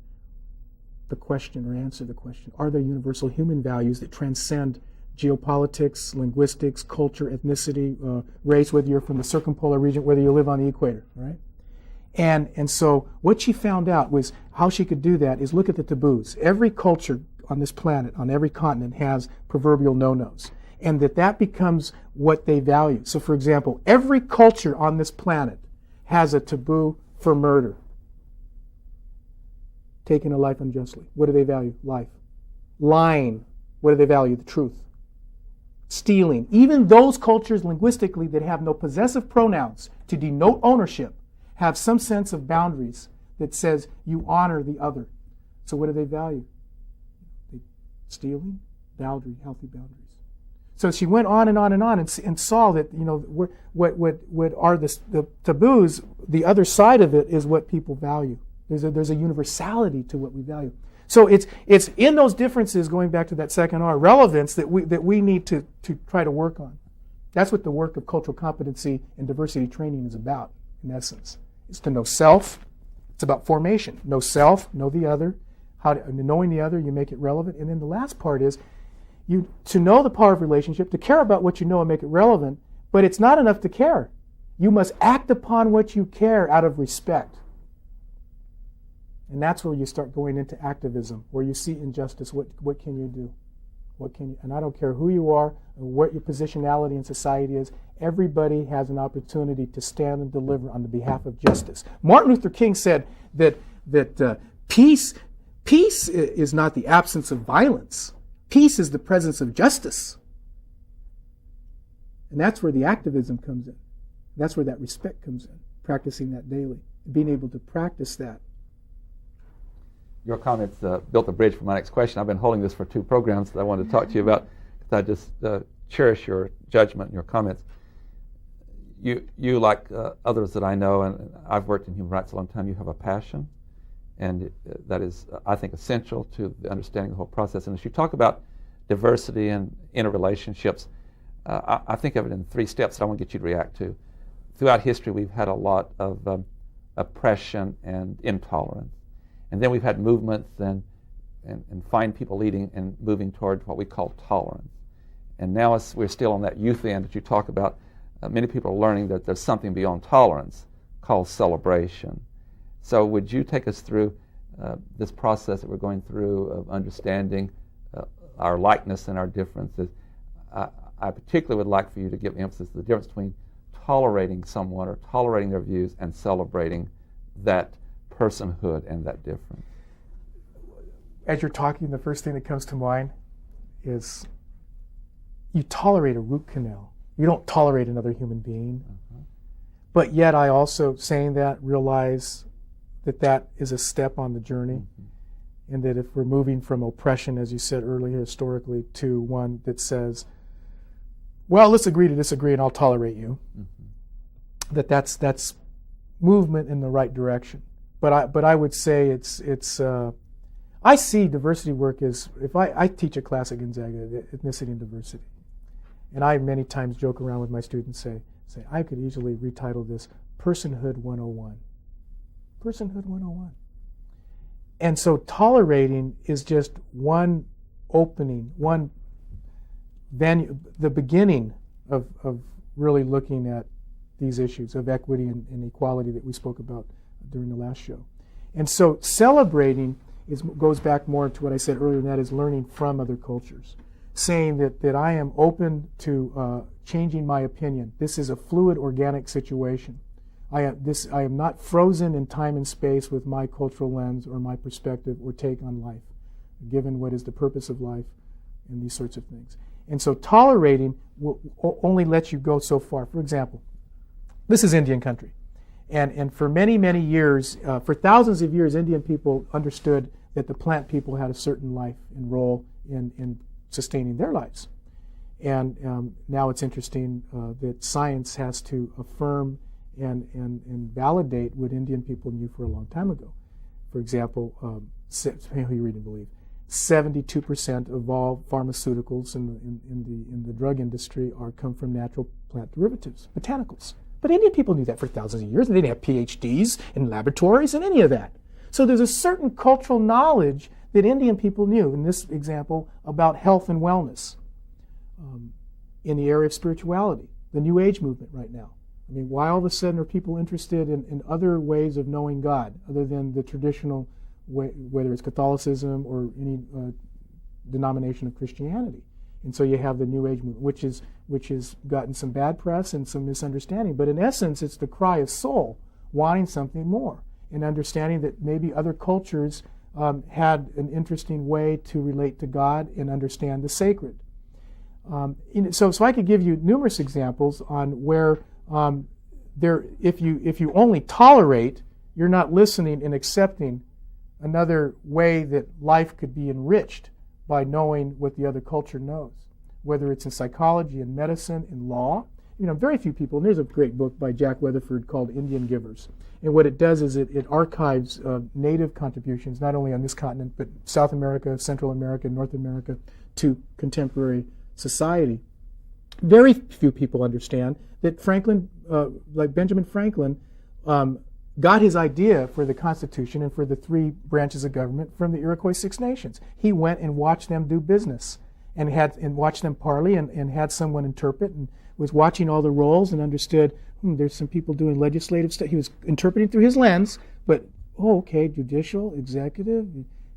the question or answer the question, are there universal human values that transcend geopolitics, linguistics, culture, ethnicity, race, whether you're from the circumpolar region, whether you live on the equator, right? And so what she found out was how she could do that is look at the taboos. Every culture on this planet, on every continent, has proverbial no-nos. And that becomes what they value. So for example, every culture on this planet has a taboo for murder. Taking a life unjustly. What do they value? Life. Lying. What do they value? The truth. Stealing. Even those cultures linguistically that have no possessive pronouns to denote ownership have some sense of boundaries that says you honor the other. So what do they value? Stealing, boundary, healthy boundaries. So she went on and on and on and saw that, you know, what are the taboos, the other side of it is what people value. There's a universality to what we value. So it's in those differences, going back to that second R, relevance, that we need to try to work on. That's what the work of cultural competency and diversity training is about, in essence. It's to know self. It's about formation. Know self, know the other. Knowing the other, you make it relevant. And then the last part is to know the power of relationship, to care about what you know and make it relevant, but it's not enough to care. You must act upon what you care out of respect. And that's where you start going into activism, where you see injustice. What can you do? And I don't care who you are or what your positionality in society is, everybody has an opportunity to stand and deliver on the behalf of justice. Martin Luther King said that peace is not the absence of violence. Peace is the presence of justice. And that's where the activism comes in. That's where that respect comes in, practicing that daily, being able to practice that. Your comments built a bridge for my next question. I've been holding this for 2 programs that I wanted to talk to you about, because I just cherish your judgment and your comments. You like others that I know, and I've worked in human rights a long time, you have a passion, and that is, I think, essential to the understanding of the whole process. And as you talk about diversity and interrelationships, I think of it in 3 steps that I want to get you to react to. Throughout history, we've had a lot of oppression and intolerance. And then we've had movements and fine people leading and moving toward what we call tolerance. And now we're still on that youth end that you talk about. Many people are learning that there's something beyond tolerance called celebration. So would you take us through this process that we're going through of understanding our likeness and our differences? I particularly would like for you to give emphasis to the difference between tolerating someone or tolerating their views and celebrating that personhood and that difference. As you're talking, the first thing that comes to mind is you tolerate a root canal. You don't tolerate another human being. But yet I also, saying that, realize that is a step on the journey, and that if we're moving from oppression, as you said earlier, historically, to one that says, well, let's agree to disagree and I'll tolerate you, that's movement in the right direction. But I would say it's I see diversity work as, if I teach a class at Gonzaga, ethnicity and diversity, And I many times joke around with my students, say I could easily retitle this Personhood 101. Personhood 101. And so tolerating is just one opening, one venue, the beginning of really looking at these issues of equity and equality that we spoke about during the last show. And so celebrating goes back more to what I said earlier, and that is learning from other cultures. Saying that I am open to changing my opinion. This is a fluid, organic situation. I am not frozen in time and space with my cultural lens or my perspective or take on life, given what is the purpose of life and these sorts of things. And so tolerating will only let you go so far. For example, this is Indian country. And for many, many years, for thousands of years, Indian people understood that the plant people had a certain life and role in sustaining their lives. And now it's interesting that science has to affirm and validate what Indian people knew for a long time ago. For example, you read and believe, 72% of all pharmaceuticals in the drug industry come from natural plant derivatives, botanicals. But Indian people knew that for thousands of years. They didn't have PhDs in laboratories and any of that. So there's a certain cultural knowledge that Indian people knew, in this example, about health and wellness. In the area of spirituality, the New Age movement right now. I mean, why all of a sudden are people interested in other ways of knowing God, other than the traditional way, whether it's Catholicism or any denomination of Christianity? And so you have the New Age movement, which has gotten some bad press and some misunderstanding. But in essence, it's the cry of soul, wanting something more, and understanding that maybe other cultures had an interesting way to relate to God and understand the sacred. So I could give you numerous examples on where if you only tolerate, you're not listening and accepting another way that life could be enriched by knowing what the other culture knows, whether it's in psychology, in medicine, in law. Very few people, and there's a great book by Jack Weatherford called Indian Givers. And what it does is it archives native contributions, not only on this continent, but South America, Central America, North America, to contemporary society. Very few people understand that Franklin, like Benjamin Franklin, got his idea for the Constitution and for the three branches of government from the Iroquois Six Nations. He went and watched them do business and watched them parley and had someone interpret, and was watching all the roles and understood, there's some people doing legislative stuff. He was interpreting through his lens, but, okay, judicial, executive,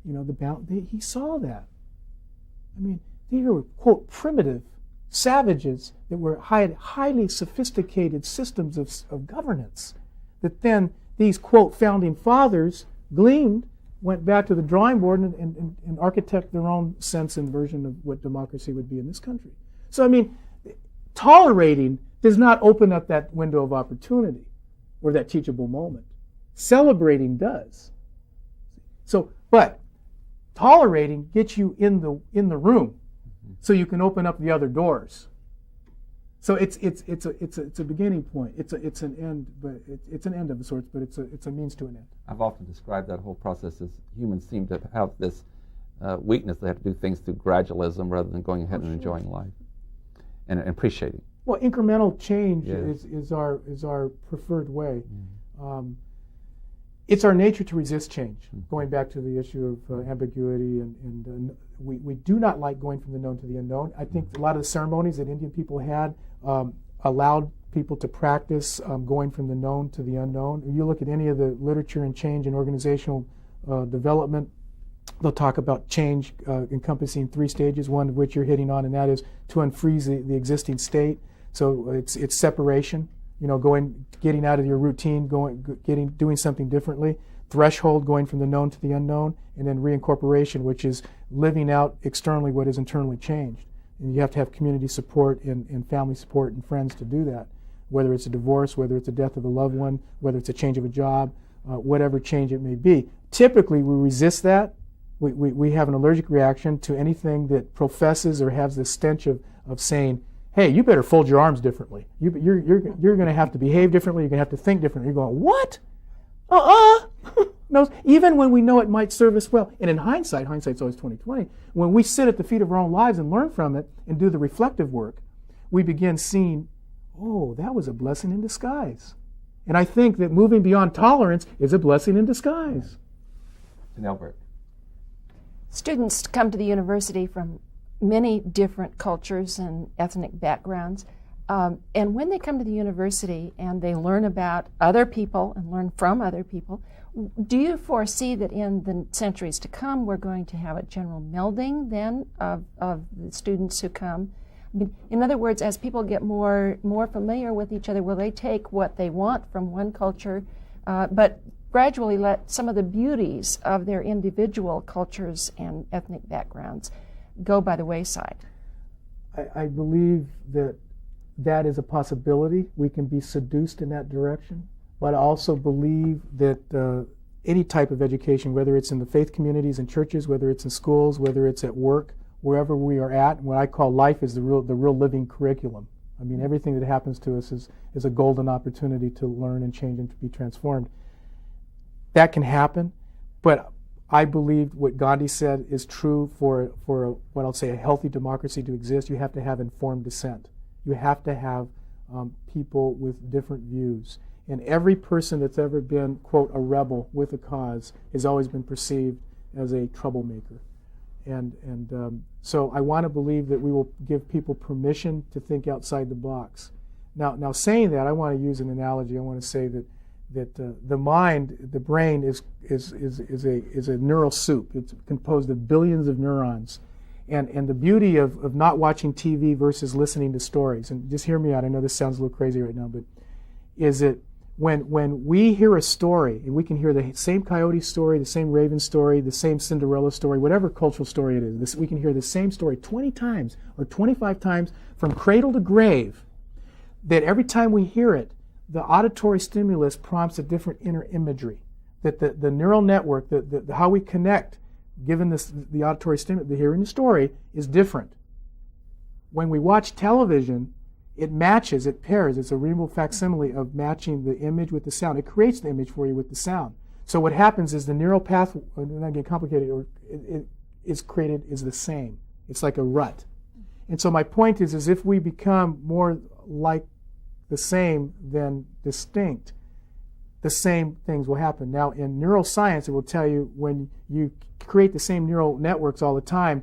he saw that. I mean, they were, quote, primitive savages that had highly sophisticated systems of governance that then these, quote, founding fathers gleaned, went back to the drawing board and architect their own sense and version of what democracy would be in this country. So, I mean, tolerating does not open up that window of opportunity or that teachable moment. Celebrating does. So, but tolerating gets you in the room, so you can open up the other doors. So it's a beginning point. It's an end, but it's an end of sorts, but it's a means to an end. I've often described that whole process as humans seem to have this weakness. They have to do things through gradualism rather than going ahead and enjoying life and appreciating. Well, incremental change is our preferred way. Mm-hmm. It's our nature to resist change. Mm-hmm. Going back to the issue of ambiguity, and we do not like going from the known to the unknown. I think a lot of the ceremonies that Indian people had allowed people to practice going from the known to the unknown. If you look at any of the literature and change and organizational development, they'll talk about change encompassing 3 stages, one of which you're hitting on, and that is to unfreeze the existing state. So it's separation, getting out of your routine, doing something differently. Threshold, going from the known to the unknown, and then reincorporation, which is living out externally what is internally changed. And you have to have community support and family support and friends to do that, whether it's a divorce, whether it's a death of a loved one, whether it's a change of a job, whatever change it may be. Typically, we resist that. We have an allergic reaction to anything that professes or has the stench of saying, hey, you better fold your arms differently. You're going to have to behave differently. You're going to have to think differently. You're going, what? No, even when we know it might serve us well. And in hindsight's always 20/20. When we sit at the feet of our own lives and learn from it and do the reflective work, we begin seeing, oh, that was a blessing in disguise. And I think that moving beyond tolerance is a blessing in disguise. And Albert. Students come to the university from many different cultures and ethnic backgrounds. And when they come to the university and they learn about other people and learn from other people, do you foresee that in the centuries to come we're going to have a general melding then of the students who come? I mean, in other words, as people get more familiar with each other, will they take what they want from one culture, but gradually let some of the beauties of their individual cultures and ethnic backgrounds go by the wayside? I believe that that is a possibility. We can be seduced in that direction. But I also believe that any type of education, whether it's in the faith communities and churches, whether it's in schools, whether it's at work, wherever we are at, what I call life is the real living curriculum. I mean, everything that happens to us is a golden opportunity to learn and change and to be transformed. That can happen, but I believe what Gandhi said is true for what I'll say a healthy democracy to exist. You have to have informed dissent. You have to have people with different views. And every person that's ever been, quote, a rebel with a cause has always been perceived as a troublemaker. And so I want to believe that we will give people permission to think outside the box. Now saying that, I want to use an analogy. I want to say that the mind, the brain, is a neural soup. It's composed of billions of neurons. And the beauty of not watching TV versus listening to stories, and just hear me out, I know this sounds a little crazy right now, but is that when we hear a story, and we can hear the same coyote story, the same raven story, the same Cinderella story, whatever cultural story it is, we can hear the same story 20 times or 25 times from cradle to grave, that every time we hear it, the auditory stimulus prompts a different inner imagery, that the neural network, the how we connect, given the auditory stimulus, the hearing the story, is different. When we watch television, it matches, it pairs. It's a real facsimile of matching the image with the sound. It creates the image for you with the sound. So what happens is the neural path, not getting complicated, or it is created is the same. It's like a rut. And so my point is if we become more like the same than distinct, the same things will happen. Now, in neuroscience, it will tell you when you create the same neural networks all the time,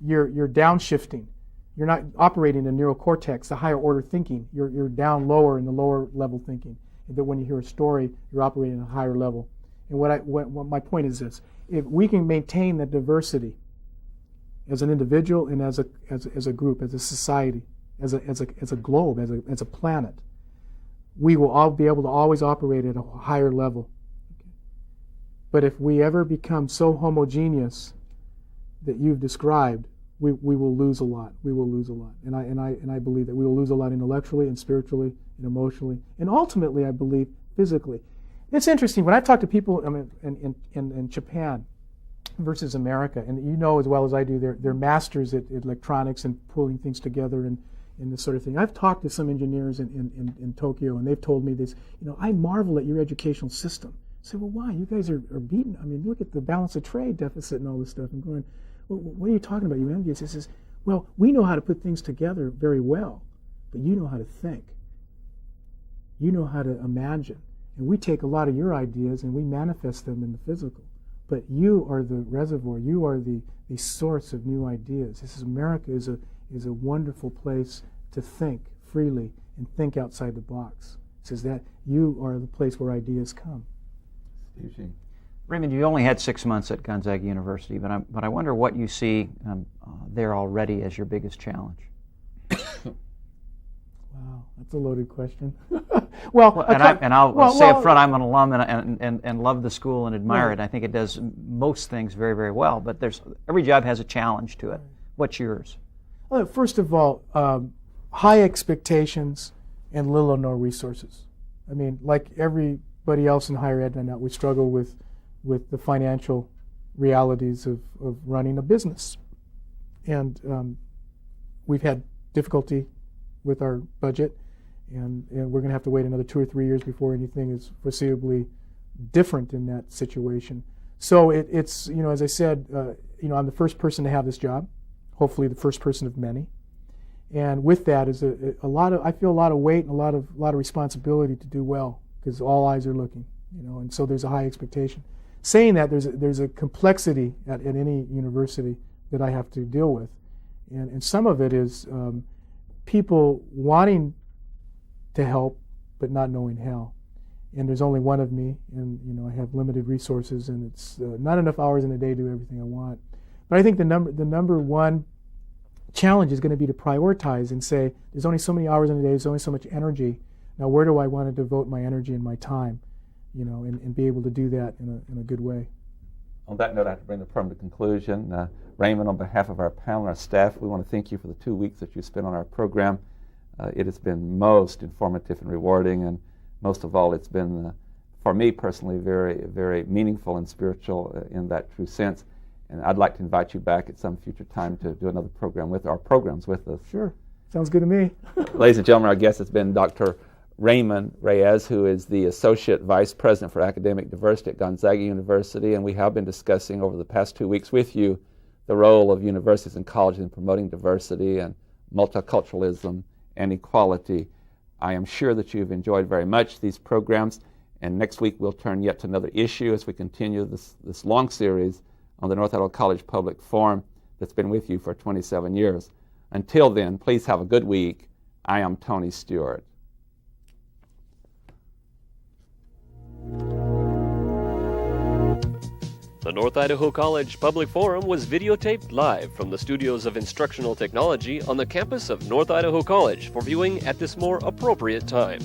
you're downshifting. You're not operating in neural cortex, the higher order thinking. You're down lower in the lower level thinking. And that when you hear a story, you're operating at a higher level. And what my point is this: if we can maintain the diversity as an individual and as a group, as a society, as a globe, as a planet, we will all be able to always operate at a higher level. But if we ever become so homogeneous that you've described, we will lose a lot. We will lose a lot, and I believe that we will lose a lot intellectually and spiritually and emotionally, and ultimately, I believe, physically. It's interesting when I talk to people in Japan versus America, and you know as well as I do, they're masters at electronics and pulling things together and this sort of thing. I've talked to some engineers in Tokyo, and they've told me this. I marvel at your educational system. I say, well, why? You guys are beaten. I mean, look at the balance of trade deficit and all this stuff. I'm going, well, what are you talking about? You envious? He says, well, we know how to put things together very well, but you know how to think. You know how to imagine. And we take a lot of your ideas and we manifest them in the physical. But you are the reservoir. You are the source of new ideas. This is America is a wonderful place to think freely and think outside the box. It says that you are the place where ideas come. Eugene. Raymond, you only had 6 months at Gonzaga University, but I wonder what you see there already as your biggest challenge. Wow, that's a loaded question. I'll say up front, I'm an alum and love the school and admire it. I think it does most things very, very well, but every job has a challenge to it. What's yours? Well, first of all, high expectations and little or no resources. I mean, like everybody else in higher ed now, we struggle with the financial realities of running a business. And we've had difficulty with our budget, and we're going to have to wait another 2 or 3 years before anything is foreseeably different in that situation. So it's as I said, I'm the first person to have this job, hopefully the first person of many. And with that is a lot of, I feel a lot of weight and a lot of responsibility to do well, because all eyes are looking, and so there's a high expectation. Saying that, there's a complexity at any university that I have to deal with, and some of it is people wanting to help but not knowing how. And there's only one of me, and I have limited resources, and it's not enough hours in a day to do everything I want. But I think the number one challenge is going to be to prioritize and say, there's only so many hours in a day, there's only so much energy. Now, where do I want to devote my energy and my time, and be able to do that in a good way. On that note, I have to bring the program to conclusion. Raymond, on behalf of our panel and our staff, we want to thank you for the 2 weeks that you spent on our program. It has been most informative and rewarding, and most of all, it's been, for me personally, very, very meaningful and spiritual in that true sense. And I'd like to invite you back at some future time to do another program with our programs with us. Sure. Sounds good to me. Ladies and gentlemen, our guest has been Dr. Raymond Reyes, who is the Associate Vice President for Academic Diversity at Gonzaga University, and we have been discussing over the past 2 weeks with you the role of universities and colleges in promoting diversity and multiculturalism and equality. I am sure that you've enjoyed very much these programs, and next week we'll turn yet to another issue as we continue this long series on the North Idaho College Public Forum that's been with you for 27 years. Until then, please have a good week. I am Tony Stewart. The North Idaho College Public Forum was videotaped live from the studios of Instructional Technology on the campus of North Idaho College for viewing at this more appropriate time.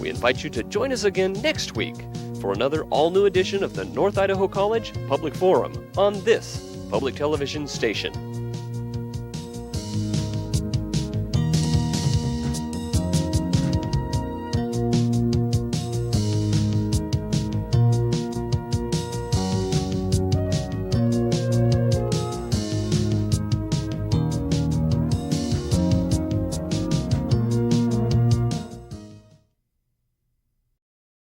We invite you to join us again next week for another all-new edition of the North Idaho College Public Forum on this public television station.